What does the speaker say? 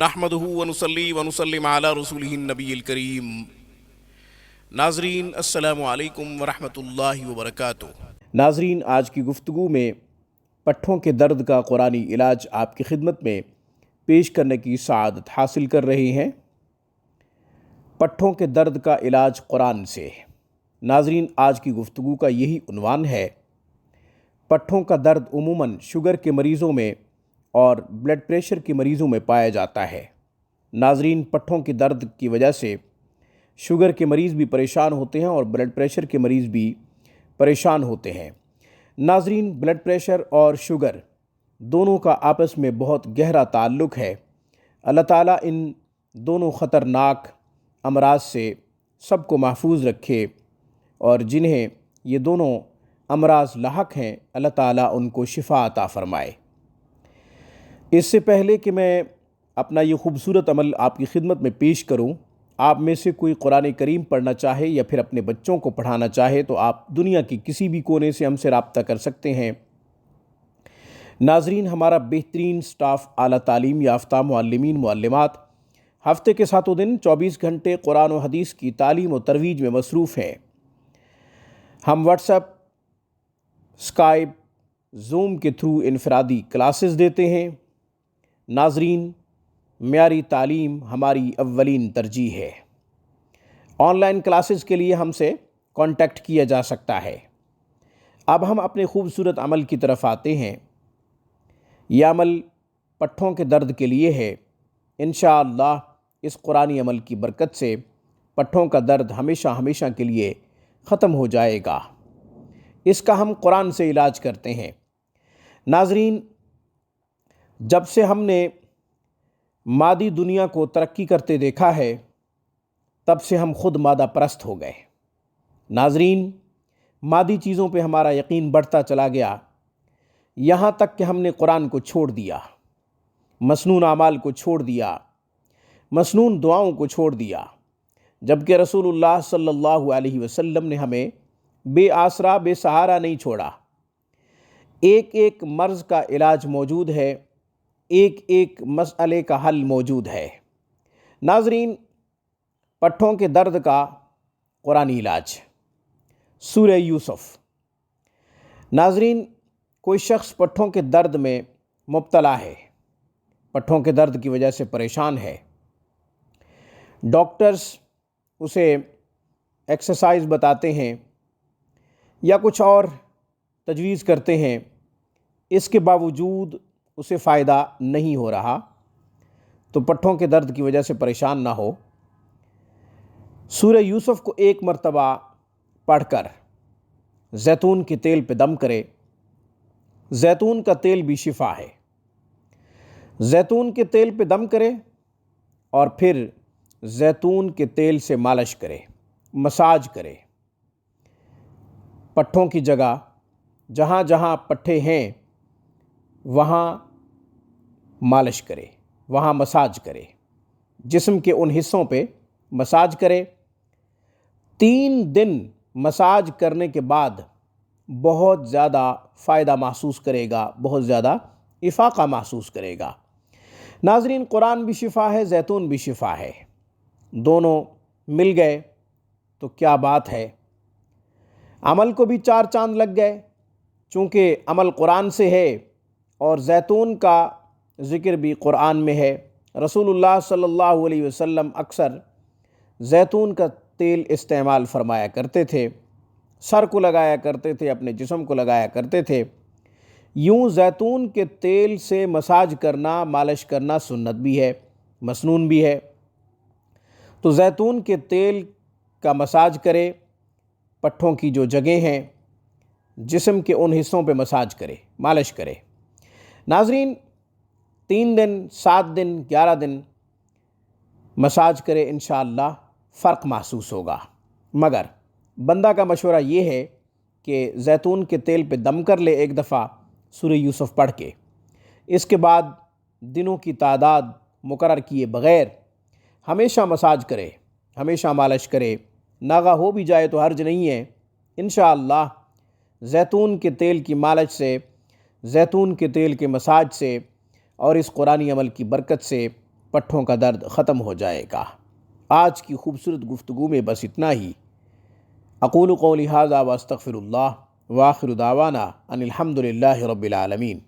نحمدہ ونصلی ونسلم علی رسولہ النبی الکریم۔ ناظرین السلام علیکم ورحمۃ اللہ وبرکاتہ۔ ناظرین، آج کی گفتگو میں پٹھوں کے درد کا قرآنی علاج آپ کی خدمت میں پیش کرنے کی سعادت حاصل کر رہے ہیں۔ پٹھوں کے درد کا علاج قرآن سے۔ ناظرین، آج کی گفتگو کا یہی عنوان ہے۔ پٹھوں کا درد عموماً شوگر کے مریضوں میں اور بلڈ پریشر کے مریضوں میں پایا جاتا ہے۔ ناظرین، پٹھوں کے درد کی وجہ سے شوگر کے مریض بھی پریشان ہوتے ہیں اور بلڈ پریشر کے مریض بھی پریشان ہوتے ہیں۔ ناظرین، بلڈ پریشر اور شوگر دونوں کا آپس میں بہت گہرا تعلق ہے۔ اللہ تعالیٰ ان دونوں خطرناک امراض سے سب کو محفوظ رکھے، اور جنہیں یہ دونوں امراض لاحق ہیں اللہ تعالیٰ ان کو شفا عطا فرمائے۔ اس سے پہلے کہ میں اپنا یہ خوبصورت عمل آپ کی خدمت میں پیش کروں، آپ میں سے کوئی قرآن کریم پڑھنا چاہے یا پھر اپنے بچوں کو پڑھانا چاہے تو آپ دنیا کی کسی بھی کونے سے ہم سے رابطہ کر سکتے ہیں۔ ناظرین، ہمارا بہترین سٹاف اعلیٰ تعلیم یافتہ معلمین معلمات ہفتے کے 7 دن 24 گھنٹے قرآن و حدیث کی تعلیم و ترویج میں مصروف ہیں۔ ہم واٹس ایپ، اسکائپ، زوم کے تھرو انفرادی کلاسز دیتے ہیں۔ ناظرین، معیاری تعلیم ہماری اولین ترجیح ہے۔ آن لائن کلاسز کے لیے ہم سے کانٹیکٹ کیا جا سکتا ہے۔ اب ہم اپنے خوبصورت عمل کی طرف آتے ہیں۔ یہ عمل پٹھوں کے درد کے لیے ہے۔ انشاءاللہ اس قرآنی عمل کی برکت سے پٹھوں کا درد ہمیشہ ہمیشہ کے لیے ختم ہو جائے گا۔ اس کا ہم قرآن سے علاج کرتے ہیں۔ ناظرین، جب سے ہم نے مادی دنیا کو ترقی کرتے دیکھا ہے، تب سے ہم خود مادہ پرست ہو گئے۔ ناظرین، مادی چیزوں پہ ہمارا یقین بڑھتا چلا گیا، یہاں تک کہ ہم نے قرآن کو چھوڑ دیا، مسنون اعمال کو چھوڑ دیا، مسنون دعاؤں کو چھوڑ دیا، جبکہ رسول اللہ صلی اللہ علیہ وسلم نے ہمیں بے آسرا بے سہارا نہیں چھوڑا۔ ایک ایک مرض کا علاج موجود ہے، ایک ایک مسئلے کا حل موجود ہے۔ ناظرین، پٹھوں کے درد کا قرآنی علاج، سورہ یوسف۔ ناظرین، کوئی شخص پٹھوں کے درد میں مبتلا ہے، پٹھوں کے درد کی وجہ سے پریشان ہے، ڈاکٹرز اسے ایکسرسائز بتاتے ہیں یا کچھ اور تجویز کرتے ہیں، اس کے باوجود اسے فائدہ نہیں ہو رہا، تو پٹھوں کے درد کی وجہ سے پریشان نہ ہو۔ سورہ یوسف کو ایک مرتبہ پڑھ کر زیتون کے تیل پہ دم کرے۔ زیتون کا تیل بھی شفا ہے۔ زیتون کے تیل پہ دم کرے اور پھر زیتون کے تیل سے مالش کرے، مساج کرے۔ پٹھوں کی جگہ جہاں جہاں پٹھے ہیں وہاں مالش کرے، وہاں مساج کرے، جسم کے ان حصوں پہ مساج کرے۔ 3 دن مساج کرنے کے بعد بہت زیادہ فائدہ محسوس کرے گا، بہت زیادہ افاقہ محسوس کرے گا۔ ناظرین، قرآن بھی شفا ہے، زیتون بھی شفا ہے، دونوں مل گئے تو کیا بات ہے۔ عمل کو بھی 4 چاند لگ گئے، چونکہ عمل قرآن سے ہے اور زیتون کا ذکر بھی قرآن میں ہے۔ رسول اللہ صلی اللہ علیہ وسلم اکثر زیتون کا تیل استعمال فرمایا کرتے تھے، سر کو لگایا کرتے تھے، اپنے جسم کو لگایا کرتے تھے۔ یوں زیتون کے تیل سے مساج کرنا، مالش کرنا سنت بھی ہے، مسنون بھی ہے۔ تو زیتون کے تیل کا مساج کرے، پٹھوں کی جو جگہیں ہیں جسم کے ان حصوں پہ مساج کرے، مالش کرے۔ ناظرین، 3 دن، 7 دن، 11 دن مساج کرے، انشاءاللہ فرق محسوس ہوگا۔ مگر بندہ کا مشورہ یہ ہے کہ زیتون کے تیل پہ دم کر لے ایک دفعہ سورہ یوسف پڑھ کے، اس کے بعد دنوں کی تعداد مقرر کیے بغیر ہمیشہ مساج کرے، ہمیشہ مالش کرے۔ ناغہ ہو بھی جائے تو حرج نہیں ہے، انشاءاللہ زیتون کے تیل کی مالش سے، زیتون کے تیل کے مساج سے اور اس قرآنی عمل کی برکت سے پٹھوں کا درد ختم ہو جائے گا۔ آج کی خوبصورت گفتگو میں بس اتنا ہی۔ اقول قولی ھذا واستغفر اللہ وآخر دعوانا ان الحمد للہ رب العالمین۔